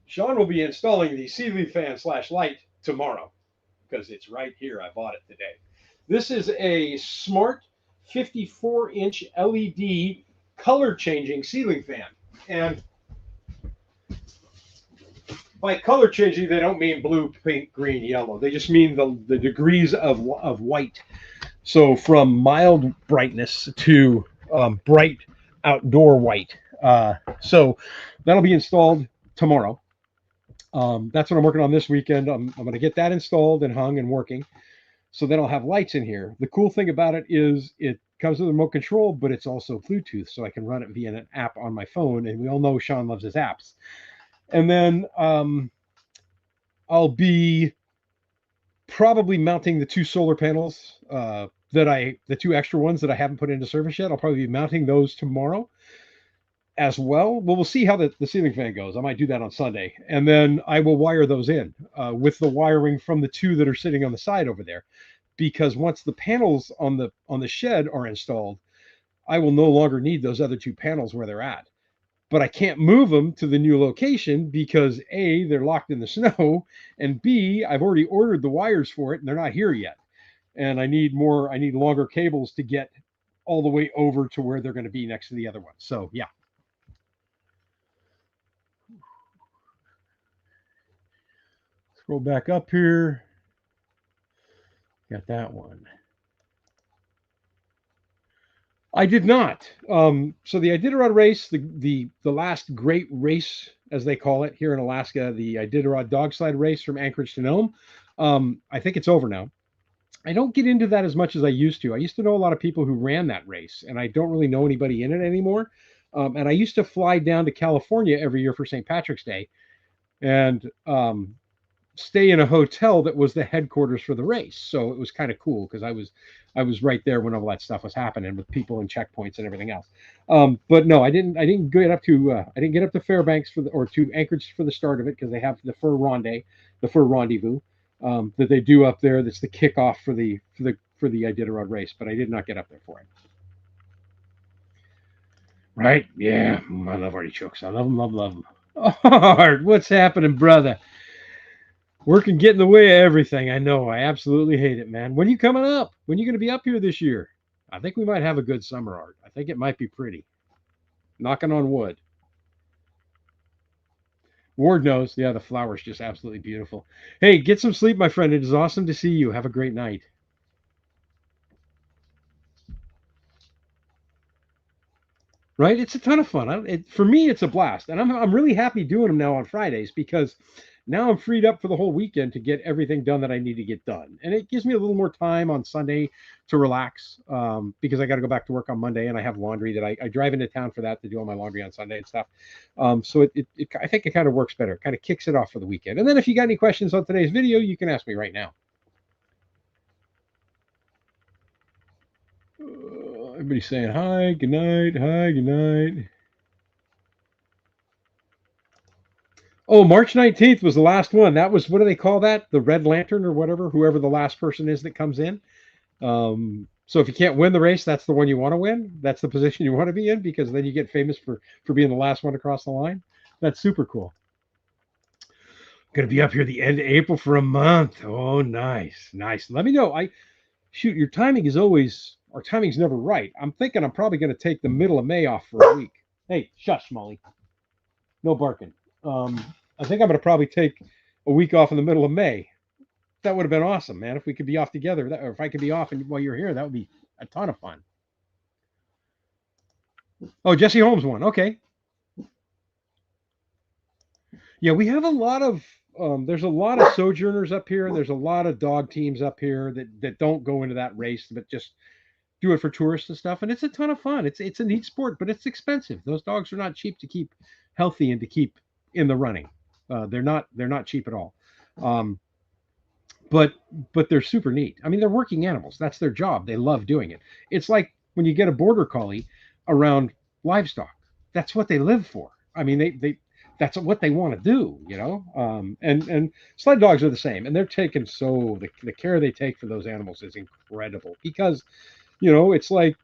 Sean will be installing the ceiling fan / light tomorrow because it's right here. I bought it today. This is a smart 54-inch LED color changing ceiling fan. And by color changing, they don't mean blue, pink, green, yellow. They just mean the degrees of white. So from mild brightness to bright outdoor white. So that'll be installed tomorrow. That's what I'm working on this weekend. I'm going to get that installed and hung and working. So then I'll have lights in here. The cool thing about it is it comes with a remote control, but it's also Bluetooth, so I can run it via an app on my phone. And we all know Sean loves his apps. And then I'll be probably mounting the 2 solar panels the 2 extra ones that I haven't put into service yet. I'll probably be mounting those tomorrow as well. We'll see how the ceiling fan goes. I might do that on Sunday. And then I will wire those in with the wiring from the 2 that are sitting on the side over there. Because once the panels on the shed are installed, I will no longer need those other 2 panels where they're at. But I can't move them to the new location because A, they're locked in the snow, and B, I've already ordered the wires for it and they're not here yet. And I need longer cables to get all the way over to where they're going to be next to the other ones. So yeah. Scroll back up here. Got that one. I did not. So the Iditarod race, the last great race, as they call it here in Alaska, the Iditarod dog sled race from Anchorage to Nome. I think it's over now. I don't get into that as much as I used to. I used to know a lot of people who ran that race, and I don't really know anybody in it anymore. And I used to fly down to California every year for St. Patrick's Day and stay in a hotel that was the headquarters for the race. So it was kind of cool because I was right there when all that stuff was happening with people and checkpoints and everything else. But no, I didn't get up to Fairbanks or to Anchorage for the start of it because they have the fur rendezvous that they do up there. That's the kickoff for the Iditarod race. But I did not get up there for it. Right? Yeah, I love artichokes. I love them, love them. Oh, Art, what's happening, brother? Work can get in the way of everything. I know. I absolutely hate it, man. When are you coming up? When are you going to be up here this year? I think we might have a good summer, Art. I think it might be pretty. Knocking on wood. Ward knows. Yeah, the flower's just absolutely beautiful. Hey, get some sleep, my friend. It is awesome to see you. Have a great night. Right? It's a ton of fun. For me, it's a blast, and I'm really happy doing them now on Fridays because now I'm freed up for the whole weekend to get everything done that I need to get done, and it gives me a little more time on Sunday to relax because I got to go back to work on Monday, and I have laundry that I drive into town for that to do all my laundry on Sunday and stuff. So I think it kind of works better. It kind of kicks it off for the weekend. And then if you got any questions on today's video, you can ask me right now. Everybody's saying hi, good night, hi, good night. Oh, March 19th was the last one. That was, what do they call that? The Red Lantern or whatever, whoever the last person is that comes in. So if you can't win the race, that's the one you want to win. That's the position you want to be in because then you get famous for being the last one across the line. That's super cool. Going to be up here the end of April for a month. Oh, nice, nice. Let me know. Your timing is always, our timing's never right. I'm thinking I'm probably going to take the middle of May off for a week. Hey, shush, Molly. No barking. I think I'm going to probably take a week off in the middle of May. That would have been awesome, man. If we could be off together, or if I could be off while you're here, that would be a ton of fun. Oh, Jesse Holmes won. Okay. Yeah, we have a lot of. There's a lot of sojourners up here. There's a lot of dog teams up here that don't go into that race, but just do it for tourists and stuff. And it's a ton of fun. It's a neat sport, but it's expensive. Those dogs are not cheap to keep healthy and to keep in the running. They're not cheap at all. Um, but they're super neat. I mean, they're working animals. That's their job. They love doing it. It's like when you get a border collie around livestock. That's what they live for. I mean, they that's what they want to do, you know. And sled dogs are the same, and they're taken the care they take for those animals is incredible because, it's like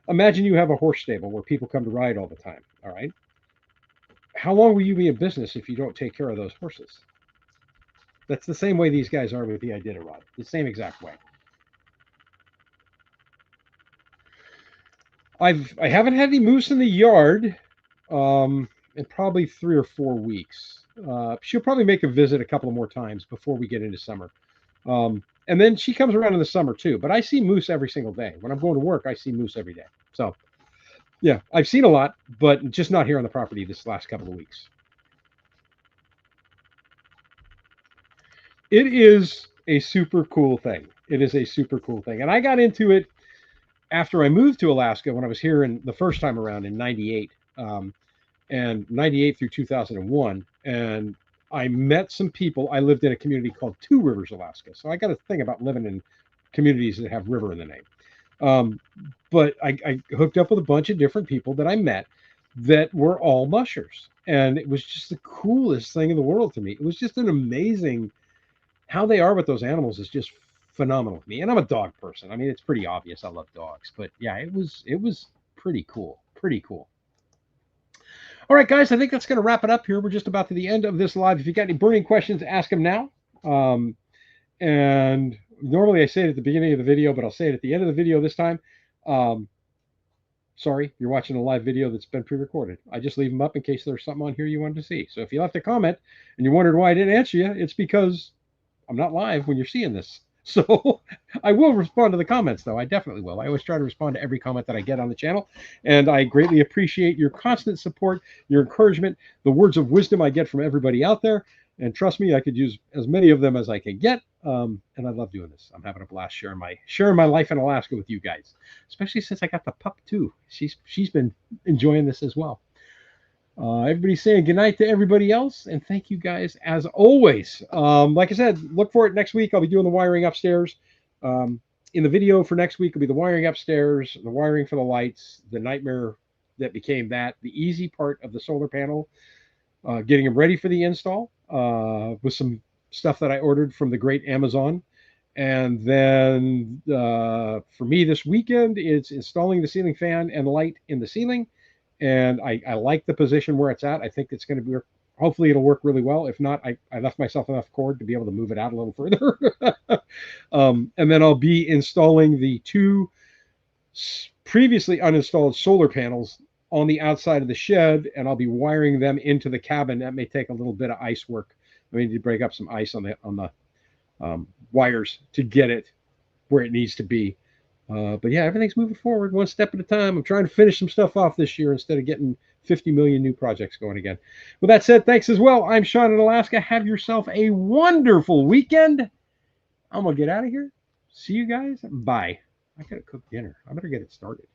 imagine you have a horse stable where people come to ride all the time. All right, how long will you be in business if you don't take care of those horses? That's the same way these guys are with the Iditarod. The same exact way. I haven't had any moose in the yard in probably 3 or 4 weeks. She'll probably make a visit a couple of more times before we get into summer. And then she comes around in the summer too. But I see moose every single day. When I'm going to work, I see moose every day. So yeah, I've seen a lot, but just not here on the property this last couple of weeks. It is a super cool thing. It is a super cool thing. And I got into it after I moved to Alaska when I was here in the first time around in 98 and 98 through 2001. And I met some people. I lived in a community called Two Rivers, Alaska. So I got a thing about living in communities that have river in the name. But I hooked up with a bunch of different people that I met that were all mushers. And it was just the coolest thing in the world to me. It was just an amazing, how they are with those animals is just phenomenal to me. And I'm a dog person. I mean, it's pretty obvious I love dogs. But yeah, it was pretty cool. Pretty cool. All right, guys, I think that's going to wrap it up here. We're just about to the end of this live. If you got any burning questions, ask them now. And normally I say it at the beginning of the video, but I'll say it at the end of the video this time. Sorry, you're watching a live video that's been pre-recorded. I just leave them up in case there's something on here you wanted to see. So if you left a comment and you wondered why I didn't answer you, it's because I'm not live when you're seeing this. So I will respond to the comments, though. I definitely will. I always try to respond to every comment that I get on the channel. And I greatly appreciate your constant support, your encouragement, the words of wisdom I get from everybody out there. And trust me, I could use as many of them as I can get. And I love doing this. I'm having a blast sharing my life in Alaska with you guys, especially since I got the pup too. She's been enjoying this as well. Everybody's saying goodnight to everybody else, and thank you guys as always. Like I said, look for it next week. I'll be doing the wiring upstairs. Um, in the video for next week will be the wiring upstairs, the wiring for the lights, the nightmare that became that, the easy part of the solar panel, getting them ready for the install with some stuff that I ordered from the great Amazon. And then for me this weekend, it's installing the ceiling fan and light in the ceiling. And I like the position where it's at. I think it's going to be, hopefully it'll work really well. If not, I left myself enough cord to be able to move it out a little further. And then I'll be installing the two previously uninstalled solar panels on the outside of the shed, and I'll be wiring them into the cabin. That may take a little bit of ice work. I need to break up some ice on the wires to get it where it needs to be. But yeah, everything's moving forward one step at a time. I'm trying to finish some stuff off this year instead of getting 50 million new projects going again. With that said, thanks as well. I'm Sean in Alaska. Have yourself a wonderful weekend. I'm going to get out of here. See you guys. Bye. I got to cook dinner. I better get it started.